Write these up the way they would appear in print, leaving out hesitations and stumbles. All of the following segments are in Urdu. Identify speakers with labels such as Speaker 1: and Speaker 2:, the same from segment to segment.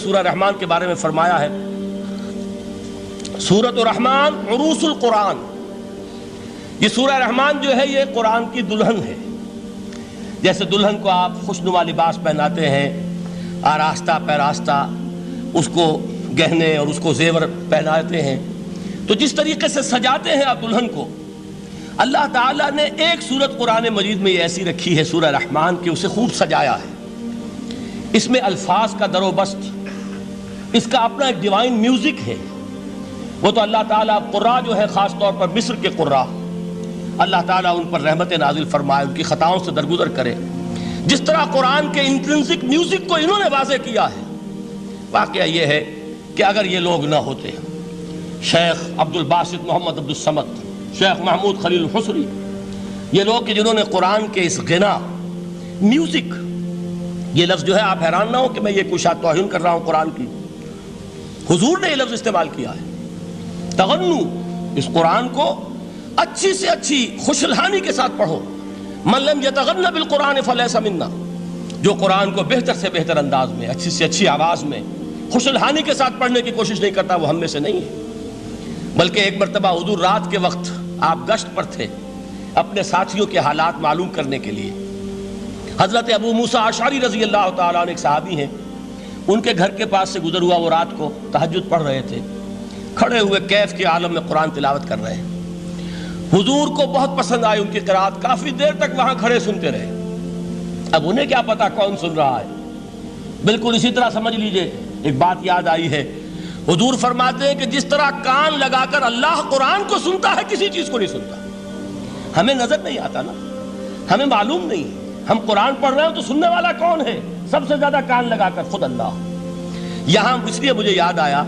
Speaker 1: سورہ رحمان کے بارے میں فرمایا ہے، سورۃ الرحمن عروس القرآن. یہ سورہ رحمان جو ہے یہ قرآن کی دلہن ہے. جیسے دلہن کو آپ خوشنما لباس پہناتے ہیں، آراستہ پیراستہ اس کو گہنے اور اس کو زیور پہناتے ہیں، تو جس طریقے سے سجاتے ہیں آپ دلہن کو، اللہ تعالیٰ نے ایک سورت قرآن مجید میں یہ ایسی رکھی ہے سورہ رحمان کہ اسے خوب سجایا ہے. اس میں الفاظ کا در و بست، اس کا اپنا ایک ڈیوائن میوزک ہے. وہ تو اللہ تعالیٰ قراء جو ہے، خاص طور پر مصر کے قراء، اللہ تعالیٰ ان پر رحمت نازل فرمائے، ان کی خطاؤں سے درگزر کرے. جس طرح قرآن کے انٹرنسک میوزک کو انہوں نے واضح کیا ہے. واقعہ یہ ہے کہ اگر یہ لوگ نہ ہوتے، شیخ عبد الباسط محمد عبد الصمد، شیخ محمود خلیل الحصری، یہ لوگ کہ جنہوں نے قرآن کے اس غنا میوزک، یہ لفظ جو ہے آپ حیران نہ ہو کہ میں یہ کوئی شاید توہین کر رہا ہوں قرآن کی، حضور نے یہ لفظ استعمال کیا ہے. تغنو، اس قرآن کو اچھی سے اچھی خوشلحانی کے ساتھ پڑھو. من لم یتغن بالقرآن فلیس منا، جو قرآن کو بہتر سے بہتر انداز میں، اچھی سے اچھی آواز میں، خوشلحانی کے ساتھ پڑھنے کی کوشش نہیں کرتا، وہ ہم میں سے نہیں ہے. بلکہ ایک مرتبہ حضور رات کے وقت آپ گشت پر تھے اپنے ساتھیوں کے حالات معلوم کرنے کے لیے. حضرت ابو موسیٰ اشعری رضی اللہ تعالیٰ عنہ ایک صحابی ہیں، ان کے گھر کے پاس سے گزر ہوا. وہ رات کو تہجد پڑھ رہے تھے، کھڑے ہوئے کیف کے عالم میں قرآن تلاوت کر رہے ہیں. حضور کو بہت پسند آئی ان کی قرات، کافی دیر تک وہاں کھڑے سنتے رہے. اب انہیں کیا پتا کون سن رہا ہے. بالکل اسی طرح سمجھ لیجئے ایک بات یاد آئی ہے. حضور فرماتے ہیں کہ جس طرح کان لگا کر اللہ قرآن کو سنتا ہے، کسی چیز کو نہیں سنتا. ہمیں نظر نہیں آتا نا، ہمیں معلوم نہیں. ہم قرآن پڑھ رہے ہیں تو سننے والا کون ہے؟ سب سے زیادہ کان لگا کر خود اللہ. یہاں اس لیے مجھے یاد آیا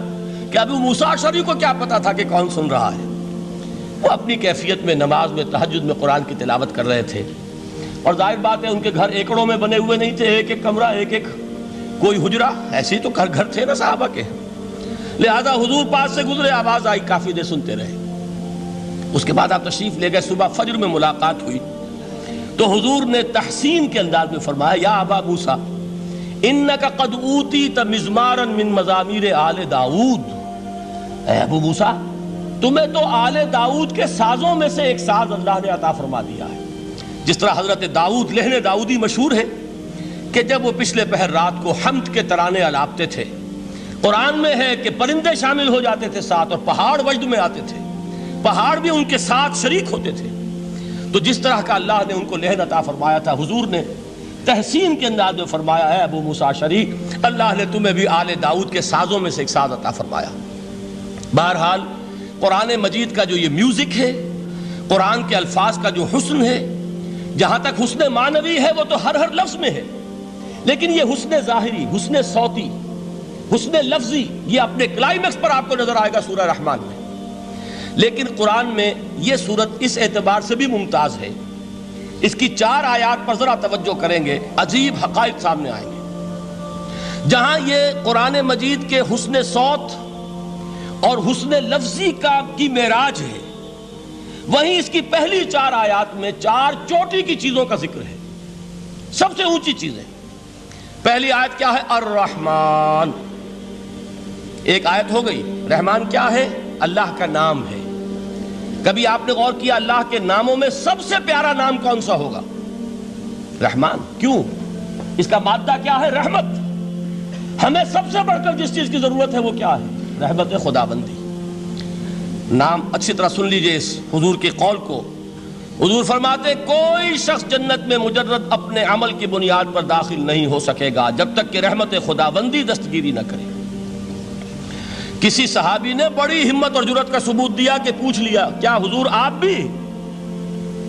Speaker 1: کہ ابو موسیٰ اشعری کو کیا پتا تھا کہ کون سن رہا ہے. وہ اپنی کیفیت میں نماز میں تہجد میں قرآن کی تلاوت کر رہے تھے. اور ظاہر بات ہے ان کے گھر ایکڑوں میں بنے ہوئے نہیں تھے، ایک ایک کمرہ، ایک ایک کوئی حجرہ، ایسے ہی تو گھر تھے نا صحابہ کے. لہذا حضور پاس سے گزرے، آواز آئی، کافی دیر سنتے رہے. اس کے بعد آپ تشریف لے گئے. صبح فجر میں ملاقات ہوئی تو حضور نے تحسین کے انداز میں فرمایا، یا ابا موسیٰ انک قد اوتیت مزمارا من مزامیر آل داؤد. اے ابو موسیٰ، تمہیں تو آل داؤد کے سازوں میں سے ایک ساز اللہ نے عطا فرما دیا ہے. جس طرح حضرت داؤد، لہن داؤدی مشہور ہے کہ جب وہ پچھلے پہر رات کو حمد کے ترانے الاپتے تھے، قرآن میں ہے کہ پرندے شامل ہو جاتے تھے ساتھ، اور پہاڑ وجد میں آتے تھے، پہاڑ بھی ان کے ساتھ شریک ہوتے تھے. تو جس طرح کا اللہ نے ان کو لہن عطا فرمایا تھا، حضور نے تحسین کے انداز میں فرمایا ہے ابو موسیٰ اشعری، اللہ نے تمہیں بھی آل داؤد کے سازوں میں سے ایک ساز عطا فرمایا. بہرحال قرآن مجید کا جو یہ میوزک ہے، قرآن کے الفاظ کا جو حسن ہے، جہاں تک حسن معنوی ہے وہ تو ہر لفظ میں ہے، لیکن یہ حسن ظاہری، حسن صوتی، حسن لفظی، یہ اپنے کلائمیکس پر آپ کو نظر آئے گا سورہ رحمان میں. لیکن قرآن میں یہ سورت اس اعتبار سے بھی ممتاز ہے، اس کی 4 آیات پر ذرا توجہ کریں گے، عجیب حقائق سامنے آئیں گے. جہاں یہ قرآن مجید کے حسن صوت اور حسن لفظی کی معراج ہے، وہیں اس کی پہلی 4 آیات میں 4 چوٹی کی چیزوں کا ذکر ہے، سب سے اونچی چیزیں. پہلی آیت کیا ہے؟ الرحمن. ایک آیت ہو گئی. رحمان کیا ہے؟ اللہ کا نام ہے. کبھی آپ نے غور کیا اللہ کے ناموں میں سب سے پیارا نام کون سا ہوگا؟ رحمان. کیوں؟ اس کا مادہ کیا ہے؟ رحمت. ہمیں سب سے بڑھ کر جس چیز کی ضرورت ہے وہ کیا ہے؟ رحمت خداوندی. نام اچھی طرح سن لیجئے اس حضور کے قول کو. حضور فرماتے کوئی شخص جنت میں مجرد اپنے عمل کی بنیاد پر داخل نہیں ہو سکے گا جب تک کہ رحمت خداوندی دستگیری نہ کرے. کسی صحابی نے بڑی ہمت اور جرأت کا ثبوت دیا کہ پوچھ لیا، کیا حضور آپ بھی؟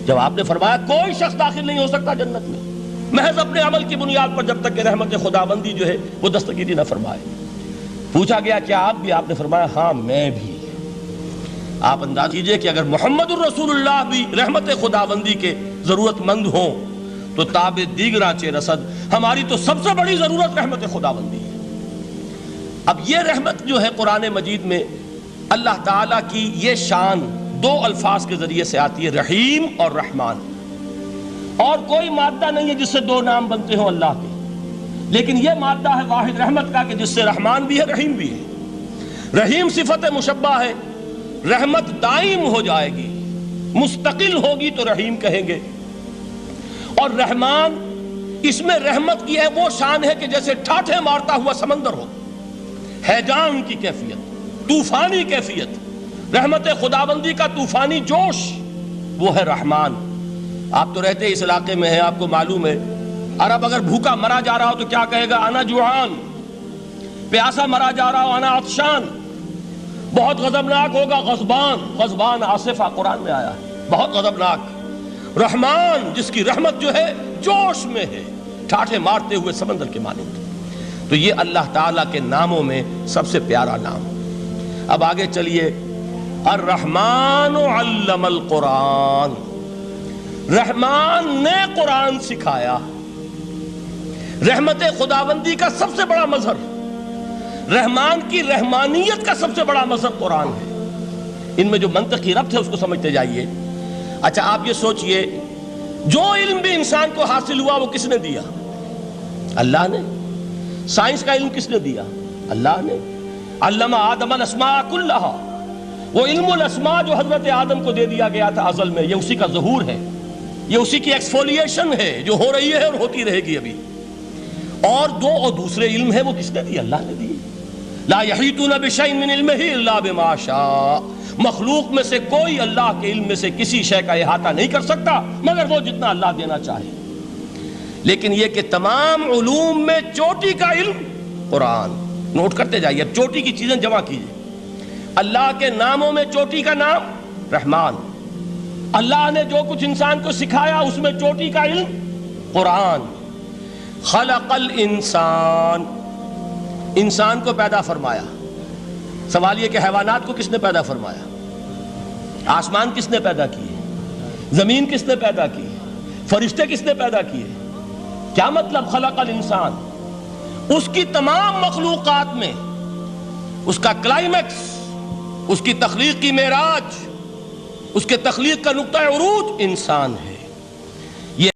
Speaker 1: جب آپ نے فرمایا کوئی شخص داخل نہیں ہو سکتا جنت میں محض اپنے عمل کی بنیاد پر جب تک کہ رحمت خداوندی جو ہے وہ دستگیری نہ فرمائے. پوچھا گیا کیا آپ بھی؟ آپ نے فرمایا ہاں میں بھی. آپ انداز کیجئے کہ اگر محمد الرسول اللہ بھی رحمت خداوندی کے ضرورت مند ہوں تو تاب دیگراں چہ رسد، ہماری تو سب سے بڑی ضرورت رحمت خداوندی ہے. اب یہ رحمت جو ہے قرآن مجید میں اللہ تعالیٰ کی یہ شان 2 الفاظ کے ذریعے سے آتی ہے، رحیم اور رحمان. اور کوئی مادہ نہیں ہے جس سے 2 نام بنتے ہوں اللہ کے. لیکن یہ مادہ ہے واحد رحمت کا کہ جس سے رحمان بھی ہے رحیم بھی ہے۔ رحیم صفت مشبہ ہے، رحمت دائم ہو جائے گی، مستقل ہوگی تو رحیم کہیں گے، اور رحمان اس میں رحمت کی ہے وہ شان ہے کہ جیسے ٹھاٹھے مارتا ہوا سمندر ہو، ہیجان کی کیفیت، طوفانی کیفیت، رحمت خداوندی کا طوفانی جوش، وہ ہے رحمان۔ آپ تو رہتے اس علاقے میں ہیں، آپ کو معلوم ہے عرب اگر بھوکا مرا جا رہا ہو تو کیا کہے گا؟ انا جوعان۔ پیاسا مرا جا رہا ہو انا عطشان۔ بہت غضبناک ہوگا غضبان، غضبان آصفہ قرآن میں آیا ہے، بہت غضبناک۔ رحمان جس کی رحمت جو ہے جوش میں ہے، ٹھاٹھے مارتے ہوئے سمندر کے مانند۔ تو یہ اللہ تعالیٰ کے ناموں میں سب سے پیارا نام۔ اب آگے چلیے، الرحمن علم القرآن، رحمان نے قرآن سکھایا۔ رحمت خداوندی کا سب سے بڑا مظہر، رحمان کی رحمانیت کا سب سے بڑا مظہر قرآن ہے۔ ان میں جو منطقی ربط ہے اس کو سمجھتے جائیے۔ اچھا آپ یہ سوچئے، جو علم بھی انسان کو حاصل ہوا وہ کس نے دیا؟ اللہ نے۔ سائنس کا علم کس نے دیا؟ اللہ نے۔ علم آدم الاسماء کلہا، وہ علم الاسماء جو حضرت آدم کو دے دیا گیا تھا ازل میں، یہ اسی کا ظہور ہے، یہ اسی کی ایکسفولیشن ہے جو ہو رہی ہے اور ہوتی رہے گی ابھی۔ اور دوسرے علم ہے وہ کس نے دی؟ اللہ نے دی۔ لا یحیطون بشیء من علمہ الا بما شاء، مخلوق میں سے کوئی اللہ کے علم میں سے کسی شے کا احاطہ نہیں کر سکتا مگر وہ جتنا اللہ دینا چاہے۔ لیکن یہ کہ تمام علوم میں چوٹی کا علم قرآن۔ نوٹ کرتے جائیے، اب چوٹی کی چیزیں جمع کیجیے۔ اللہ کے ناموں میں چوٹی کا نام رحمان، اللہ نے جو کچھ انسان کو سکھایا اس میں چوٹی کا علم قرآن۔ خلق الانسان، انسان کو پیدا فرمایا۔ سوال یہ کہ حیوانات کو کس نے پیدا فرمایا؟ آسمان کس نے پیدا کیے؟ زمین کس نے پیدا کی؟ فرشتے کس نے پیدا کیے؟ کیا مطلب خلق الانسان؟ اس کی تمام مخلوقات میں اس کا کلائمیکس، اس کی تخلیق کی معراج، اس کے تخلیق کا نقطہ عروج انسان ہے۔